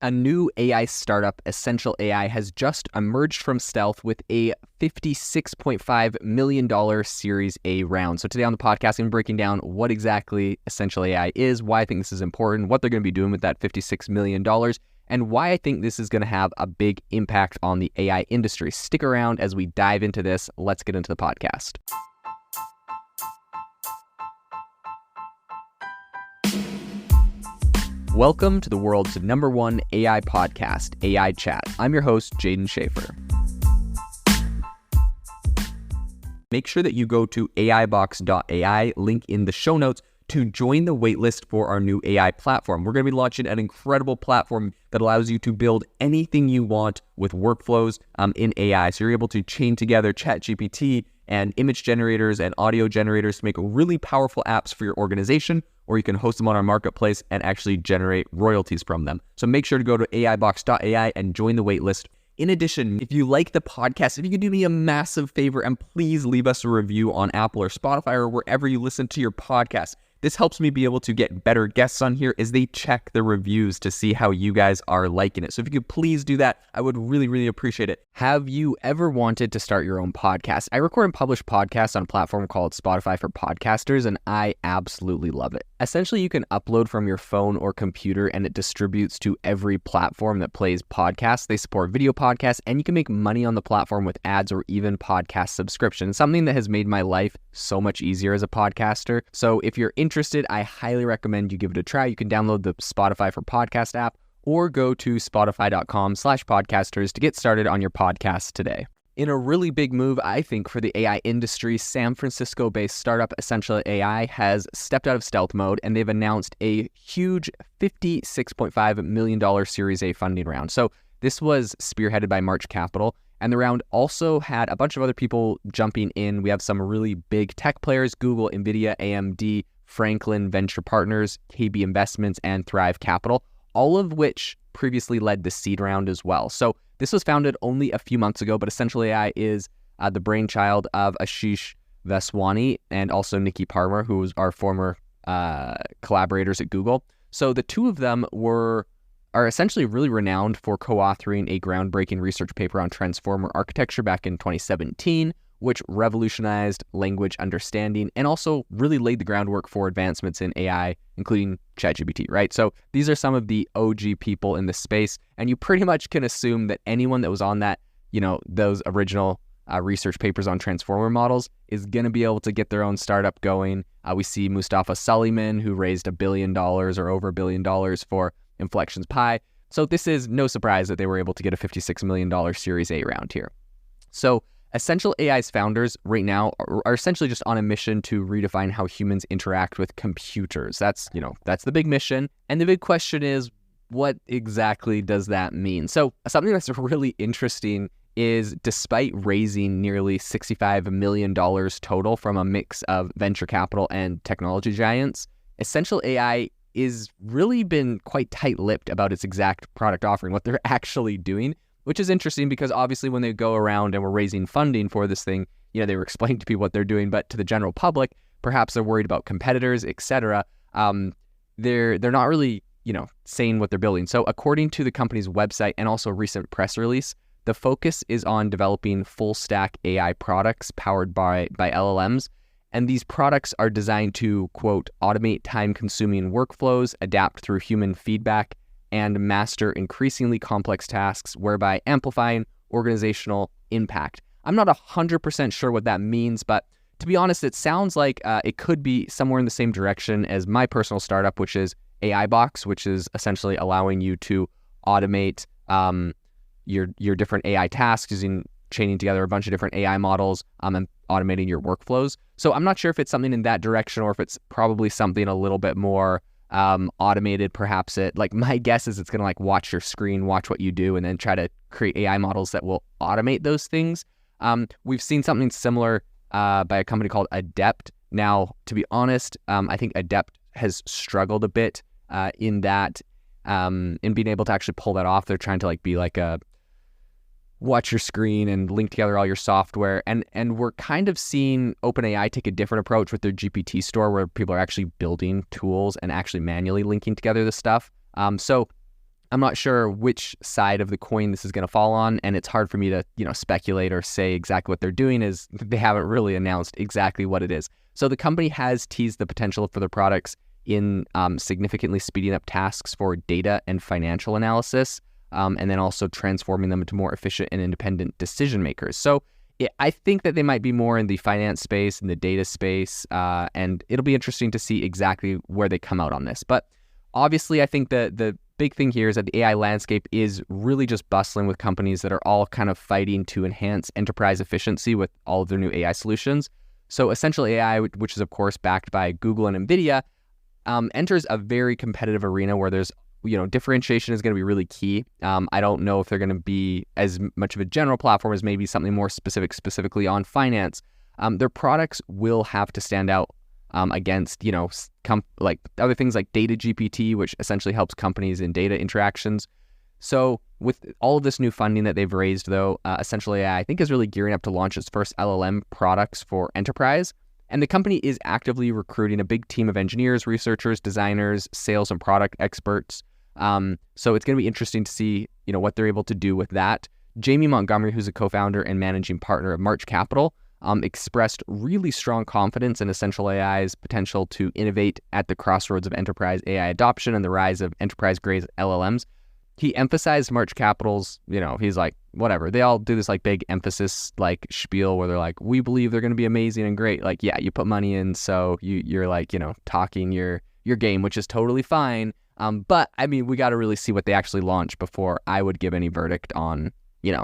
A new AI startup, Essential AI, has just emerged from stealth with a $56.5 million Series A round. So today on the podcast, I'm breaking down what exactly Essential AI is, why I think this is important, what they're going to be doing with that $56 million, and why I think this is going to have a big impact on the AI industry. Stick around as we dive into this. Let's get into the podcast. Welcome to the world's #1 AI podcast, AI Chat. I'm your host, Jaden Schaefer. Make sure that you go to AIbox.ai, link in the show notes, to join the waitlist for our new AI platform. We're going to be launching an incredible platform that allows you to build anything you want with workflows in AI. So you're able to chain together ChatGPT and image generators and audio generators to make really powerful apps for your organization, or you can host them on our marketplace and actually generate royalties from them. So make sure to go to AIbox.ai and join the waitlist. In addition, if you like the podcast, if you could do me a massive favor and please leave us a review on Apple or Spotify or wherever you listen to your podcast. This helps me be able to get better guests on here as they check the reviews to see how you guys are liking it. So if you could please do that, I would really, really appreciate it. Have you ever wanted to start your own podcast? I record and publish podcasts on a platform called Spotify for Podcasters, and I absolutely love it. Essentially, you can upload from your phone or computer, and it distributes to every platform that plays podcasts. They support video podcasts, and you can make money on the platform with ads or even podcast subscriptions, something that has made my life so much easier as a podcaster. So if you're interested, I highly recommend you give it a try. You can download the Spotify for Podcast app or go to spotify.com/podcasters to get started on your podcast today. In a really big move, I think, for the AI industry, San Francisco-based startup Essential AI has stepped out of stealth mode, and they've announced a huge $56.5 million Series A funding round. So this was spearheaded by March Capital, and the round also had a bunch of other people jumping in. We have some really big tech players: Google, Nvidia, AMD, Franklin Venture Partners, KB Investments, and Thrive Capital, all of which previously led the seed round as well. So this was founded only a few months ago, but Essential AI is the brainchild of Ashish Vaswani and also Nikki Parmer, who was our former collaborators at Google. So the two of them are essentially really renowned for co-authoring a groundbreaking research paper on transformer architecture back in 2017, which revolutionized language understanding and also really laid the groundwork for advancements in AI, including ChatGPT, right? So these are some of the OG people in the space, and you pretty much can assume that anyone that was on that, those original research papers on transformer models is going to be able to get their own startup going. We see Mustafa Suleyman, who raised $1 billion or over $1 billion for Inflections Pi. So this is no surprise that they were able to get a $56 million Series A round here. So Essential AI's founders right now are essentially just on a mission to redefine how humans interact with computers. That's the big mission. And the big question is, what exactly does that mean? So something that's really interesting is, despite raising nearly $65 million total from a mix of venture capital and technology giants, Essential AI is really been quite tight-lipped about its exact product offering, what they're actually doing, which is interesting because obviously when they go around and we're raising funding for this thing, they were explaining to people what they're doing, but to the general public, perhaps they're worried about competitors, etc. They're not really, saying what they're building. So according to the company's website and also a recent press release, the focus is on developing full stack AI products powered by LLMs. And these products are designed to, quote, automate time-consuming workflows, adapt through human feedback, and master increasingly complex tasks, whereby amplifying organizational impact. I'm not 100% sure what that means, but to be honest, it sounds like it could be somewhere in the same direction as my personal startup, which is AIbox, which is essentially allowing you to automate your different AI tasks using chaining together a bunch of different AI models and automating your workflows. So I'm not sure if it's something in that direction or if it's probably something a little bit more automated. Perhaps my guess is it's going to watch your screen, watch what you do, and then try to create AI models that will automate those things. We've seen something similar by a company called Adept. Now, to be honest, I think Adept has struggled a bit in being able to actually pull that off. They're trying to be like a watch your screen and link together all your software. And we're kind of seeing OpenAI take a different approach with their GPT store, where people are actually building tools and actually manually linking together the stuff. So I'm not sure which side of the coin this is going to fall on, and it's hard for me to, speculate or say exactly what they're doing, as they haven't really announced exactly what it is. So the company has teased the potential for their products in significantly speeding up tasks for data and financial analysis, and then also transforming them into more efficient and independent decision makers. So I think that they might be more in the finance space, in the data space, and it'll be interesting to see exactly where they come out on this. But obviously, I think the big thing here is that the AI landscape is really just bustling with companies that are all kind of fighting to enhance enterprise efficiency with all of their new AI solutions. So Essential AI, which is of course backed by Google and Nvidia, enters a very competitive arena where there's differentiation is going to be really key. I don't know if they're going to be as much of a general platform as maybe something more specifically on finance. Their products will have to stand out against, like other things like Data GPT, which essentially helps companies in data interactions. So with all of this new funding that they've raised, though, Essential AI, I think, is really gearing up to launch its first LLM products for enterprise. And the company is actively recruiting a big team of engineers, researchers, designers, sales and product experts. So it's going to be interesting to see, what they're able to do with that. Jamie Montgomery, who's a co-founder and managing partner of March Capital, expressed really strong confidence in Essential AI's potential to innovate at the crossroads of enterprise AI adoption and the rise of enterprise-grade LLMs. He emphasized March Capital's, he's like, whatever. They all do this like big emphasis like spiel where they're like, we believe they're going to be amazing and great. Like, yeah, you put money in, so you're like, talking your game, which is totally fine. But I mean, we got to really see what they actually launch before I would give any verdict on,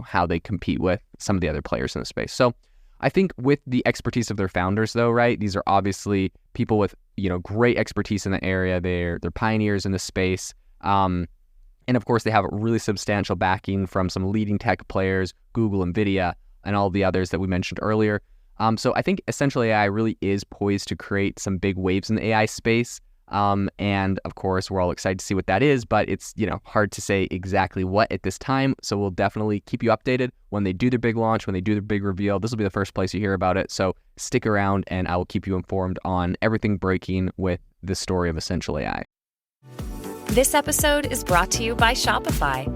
how they compete with some of the other players in the space. So I think with the expertise of their founders, though, right? These are obviously people with, great expertise in the area. They're pioneers in the space. And of course, they have a really substantial backing from some leading tech players, Google, Nvidia, and all the others that we mentioned earlier. So I think Essential AI really is poised to create some big waves in the AI space. And of course, we're all excited to see what that is, but it's, hard to say exactly what at this time. So we'll definitely keep you updated when they do their big launch, when they do their big reveal. This will be the first place you hear about it. So stick around and I will keep you informed on everything breaking with the story of Essential AI. This episode is brought to you by Shopify.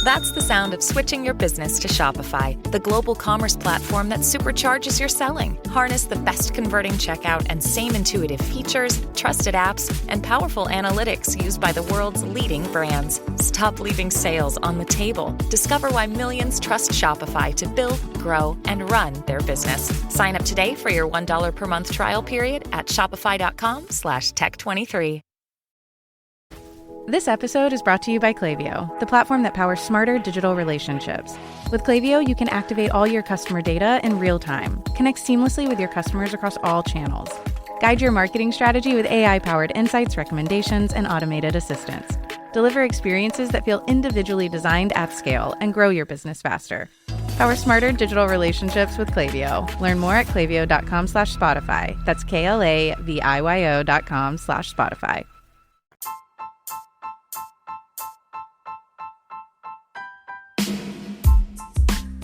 That's the sound of switching your business to Shopify, the global commerce platform that supercharges your selling. Harness the best converting checkout and same intuitive features, trusted apps, and powerful analytics used by the world's leading brands. Stop leaving sales on the table. Discover why millions trust Shopify to build, grow, and run their business. Sign up today for your $1 per month trial period at shopify.com/tech23. This episode is brought to you by Klaviyo, the platform that powers smarter digital relationships. With Klaviyo, you can activate all your customer data in real time, connect seamlessly with your customers across all channels, guide your marketing strategy with AI-powered insights, recommendations, and automated assistance, deliver experiences that feel individually designed at scale, and grow your business faster. Power smarter digital relationships with Klaviyo. Learn more at klaviyo.com/Spotify. That's KLAVIYO.com/Spotify.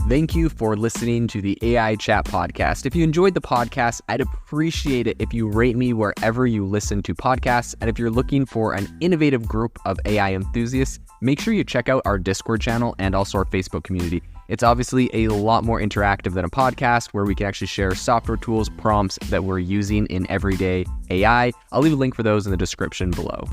Thank you for listening to the AI Chat Podcast. If you enjoyed the podcast, I'd appreciate it if you rate me wherever you listen to podcasts. And if you're looking for an innovative group of AI enthusiasts, make sure you check out our Discord channel and also our Facebook community. It's obviously a lot more interactive than a podcast where we can actually share software tools, prompts that we're using in everyday AI. I'll leave a link for those in the description below.